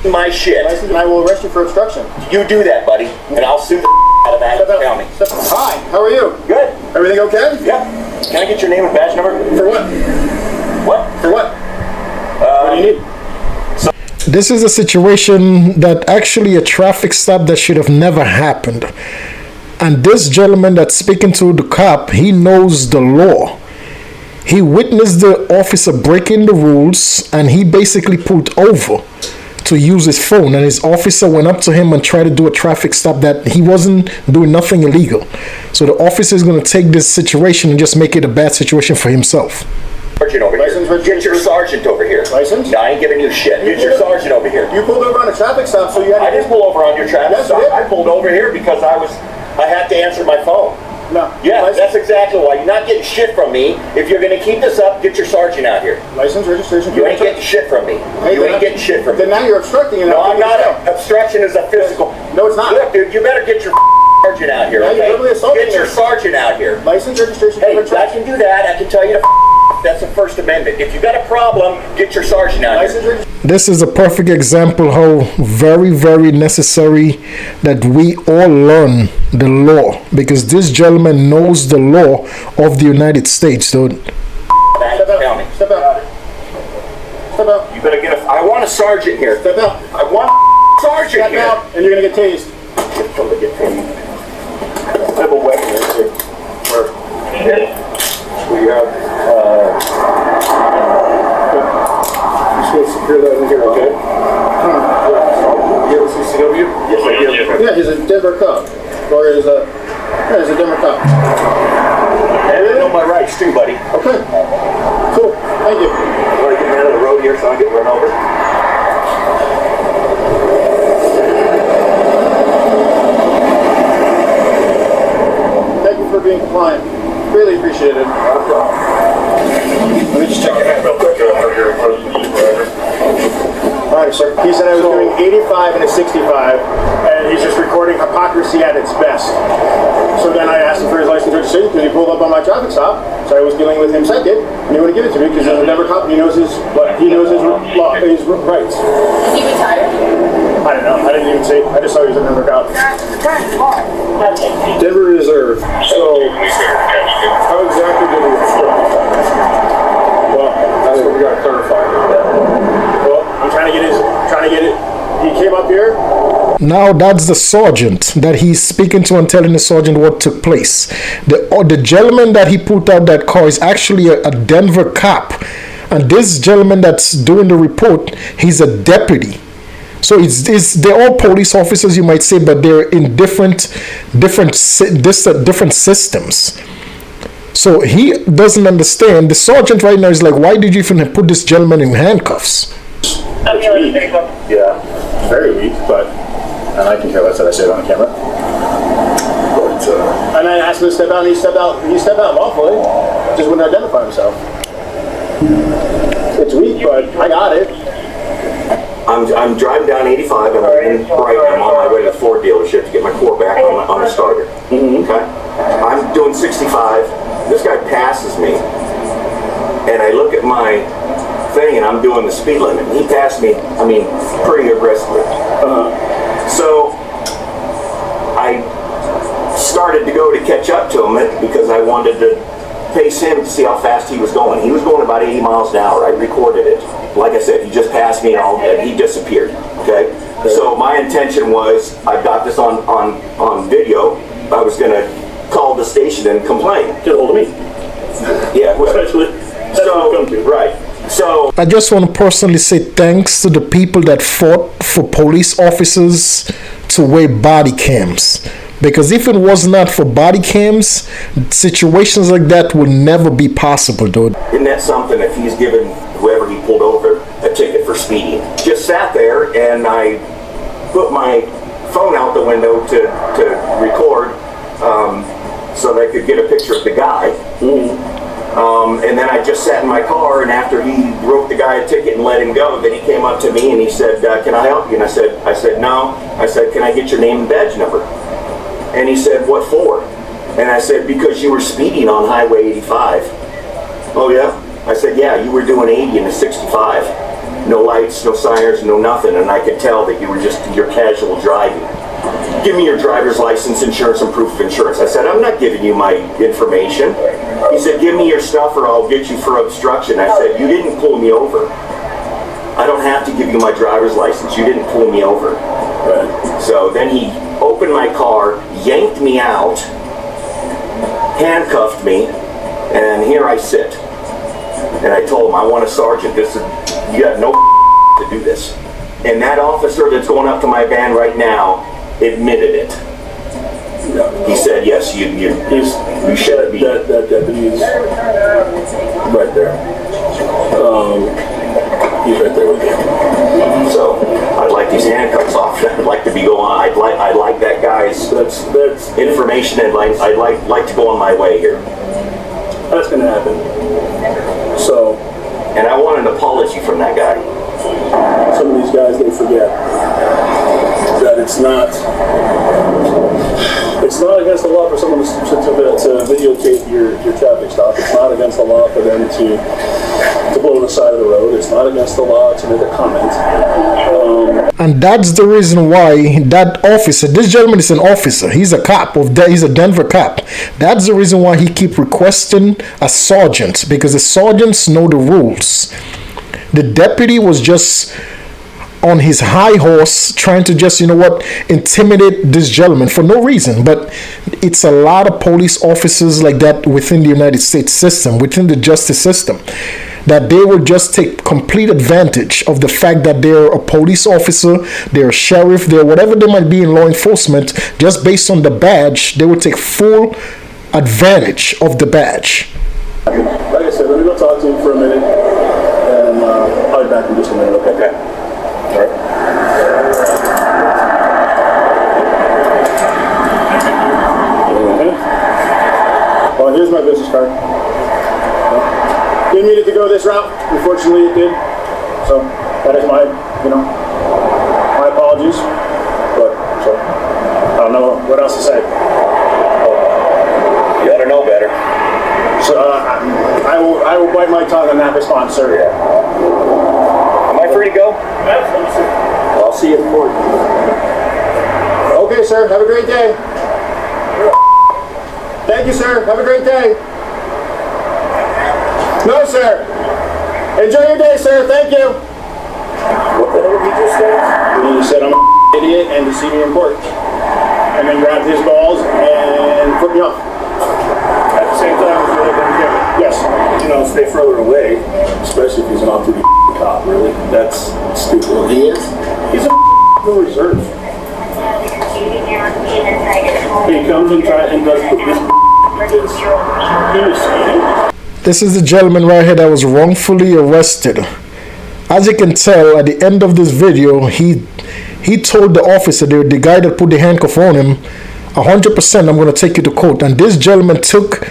my shit. And I will arrest you for obstruction. You do that, buddy, and I'll sue the out of that county. Hi, how are you? Good. Everything okay? Yeah. Can I get your name and badge number? For what? What? For what? What do you need? This is a situation that actually a traffic stop that should have never happened. And this gentleman that's speaking to the cop, he knows the law. He witnessed the officer breaking the rules and he basically pulled over to use his phone, and his officer went up to him and tried to do a traffic stop that he wasn't doing nothing illegal. So the officer is going to take this situation and just make it a bad situation for himself. Sergeant over License, here. Get your sergeant over here. License? No, I ain't giving you shit. Get your sergeant over here. You pulled over on a traffic stop, so you had to... I didn't pull over on your traffic Yes, stop. you did. I pulled over here because I had to answer my phone. No. Yeah, License? that's exactly why. You're not getting shit from me. If you're going to keep this up, get your sergeant out here. License, registration... You ain't getting shit from me. Hey, You ain't getting shit from me. Then now you're obstructing and No, I'm not. Obstruction is a physical. No, it's not. Look, dude, you better get your sergeant out here, Now you're okay? verbally assaulting Get your me. sergeant out here. License, registration... Hey, I can do that. I can tell you to that's the First Amendment. If you got a problem, get your sergeant out License, here. registration... This is a perfect example how very, very necessary that we all learn the law, because this gentleman knows the law of the United States, dude. Step out. Step out. Step out. You better get a. I want a sergeant here. Step out. I want a sergeant Step here. out, and you're gonna get tased. I have a weapon right here. We have. You're supposed to secure that in here, okay? You have a CCW? Yes, I do. Yeah, he's a Denver cop. Or he's a Denver cop. And I know my rights too, buddy. Okay. Cool. Thank you. Want to get me out of the road here so I get run over? Thank you for being compliant. Really appreciate it. Let me just check your hand real quick. Alright, sir. He said I was doing 85 and a 65, and he's just recording hypocrisy at its best. So then I asked him for his license registration because he pulled up on my traffic stop. So I was dealing with him second, and he wouldn't give it to me because he's a Denver cop and he knows his law, his rights. Is he retired? I don't know. I didn't even see. I just saw he was a Denver cop. Denver Reserve. So how exactly did he obstruct? Well, that's what we got to clarify. Well, I'm trying to get it. He came up here. Now that's the sergeant that he's speaking to and telling the sergeant what took place. The gentleman that he put out that car is actually a Denver cop. And this gentleman that's doing the report, he's a deputy. So they're all police officers, you might say, but they're in different systems. So he doesn't understand. The sergeant right now is like, why did you even put this gentleman in handcuffs? It's weak. Yeah, very weak, but and I can care less that I say it on camera. But and I asked him to step out, and he stepped out lawfully. Just wouldn't identify himself. It's weak, but I got it. I'm driving down 85 and I'm in Brighton. I'm on my way to the Ford dealership to get my core back on the starter. Okay? I'm doing 65. This guy passes me. And I look at my thing and I'm doing the speed limit. And he passed me, pretty aggressively. So I started to go to catch up to him because I wanted to pace him to see how fast he was going. He was going about 80 miles an hour. I recorded it. Like I said, he just passed me and he disappeared. Okay? So my intention was, I've got this on video. I was going to call the station and complain. Get a hold of me. Yeah. That's what come to. Right. So I just want to personally say thanks to the people that fought for police officers to wear body cams. Because if it was not for body cams, situations like that would never be possible, dude. Isn't that something if he's given whoever he pulled over a ticket for speeding? Just sat there and I put my phone out the window to record so that I could get a picture of the guy. And then I just sat in my car, and after he wrote the guy a ticket and let him go, then he came up to me and he said, can I help you? And I said, no. I said, can I get your name and badge number? And he said, what for? And I said, because you were speeding on Highway 85. Oh yeah? I said, yeah, you were doing 80 and a 65. No lights, no sirens, no nothing, and I could tell that you were just your casual driving. Give me your driver's license, insurance, and proof of insurance. I said, I'm not giving you my information. He said, give me your stuff or I'll get you for obstruction. I said, you didn't pull me over. I don't have to give you my driver's license. You didn't pull me over. Right. So then he opened my car, yanked me out, handcuffed me, and here I sit. And I told him, I want a sergeant. You got no to do this. And that officer that's going up to my van right now admitted it. He said, yes, you should be. That deputy is right there. He's right there with you. So I'd like these handcuffs off. I'd like to be going. I'd like that guy's That's information, and I'd like to go on my way here. That's gonna happen. So, and I want an apology from that guy. Some of these guys, they forget that it's not against the law for someone to videotape your traffic stop. It's not against the law for them to blow on the side of the road. It's not against the law to make a comment. And that's the reason why that officer, this gentleman is an officer. He's a cop. He's a Denver cop. That's the reason why he keep requesting a sergeant, because the sergeants know the rules. The deputy was just on his high horse trying to just, intimidate this gentleman for no reason. But it's a lot of police officers like that within the United States system, within the justice system, that they will just take complete advantage of the fact that they're a police officer, they're a sheriff, they're whatever they might be in law enforcement. Just based on the badge, they will take full advantage of the badge. Like I said, let me go talk to him for a minute, and I'll be back in just a minute, okay? All right. Well, here's my business card. Didn't mean it to go this route. Unfortunately, it did. So that is my apologies. But so I don't know what else to say. You ought to know better. So I will bite my tongue on that response, sir. Yeah. Am I free to go? Absolutely, sir. Well, I'll see you in court. Okay, sir. Have a great day. Thank you, sir. Have a great day. No, sir. Enjoy your day, sir. Thank you. What the hell did he just say? He said I'm an idiot and to see me in court. And then grabbed his balls and put me off. At the same time, if you're looking at him, Yes. stay further away, especially if he's an off-duty cop, really. That's stupid. Well, he is. He's a reserve. He comes and does this. This is the gentleman right here that was wrongfully arrested. As you can tell, at the end of this video, he told the officer, the guy that put the handcuff on him, 100% I'm going to take you to court. And this gentleman took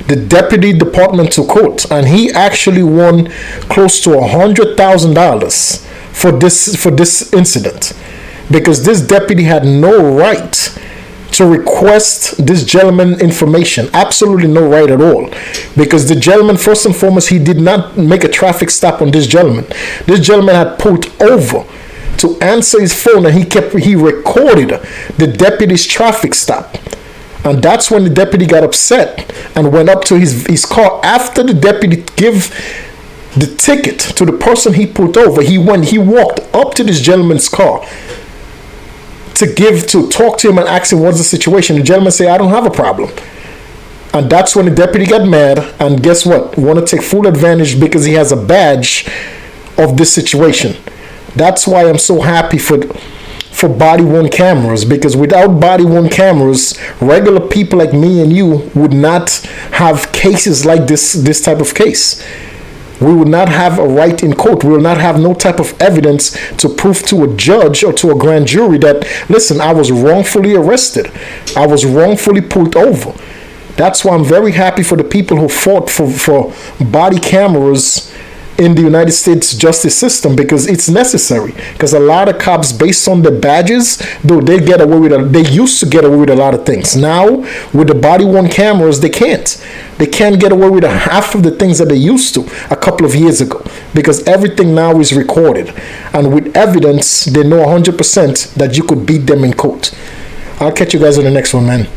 the deputy department to court, and he actually won close to $100,000 for this incident, because this deputy had no right to request this gentleman information. Absolutely no right at all, because the gentleman, first and foremost, he did not make a traffic stop on this gentleman. This gentleman had pulled over to answer his phone, and he recorded the deputy's traffic stop. And that's when the deputy got upset and went up to his car. After the deputy gave the ticket to the person he pulled over, he walked up to this gentleman's car to talk to him and ask him what's the situation. The gentleman said, I don't have a problem. And that's when the deputy got mad, and guess what? Want to take full advantage because he has a badge of this situation. That's why I'm so happy for body-worn cameras, because without body-worn cameras, regular people like me and you would not have cases like this type of case. We would not have a right in court. We will not have no type of evidence to prove to a judge or to a grand jury that, listen, I was wrongfully arrested. I was wrongfully pulled over. That's why I'm very happy for the people who fought for body cameras in the United States justice system because it's necessary. Because a lot of cops, based on the badges, though they get away with it, they used to get away with a lot of things. Now, with the body-worn cameras, they can't. They can't get away with half of the things that they used to a couple of years ago because everything now is recorded. And with evidence, they know 100% that you could beat them in court. I'll catch you guys on the next one, man.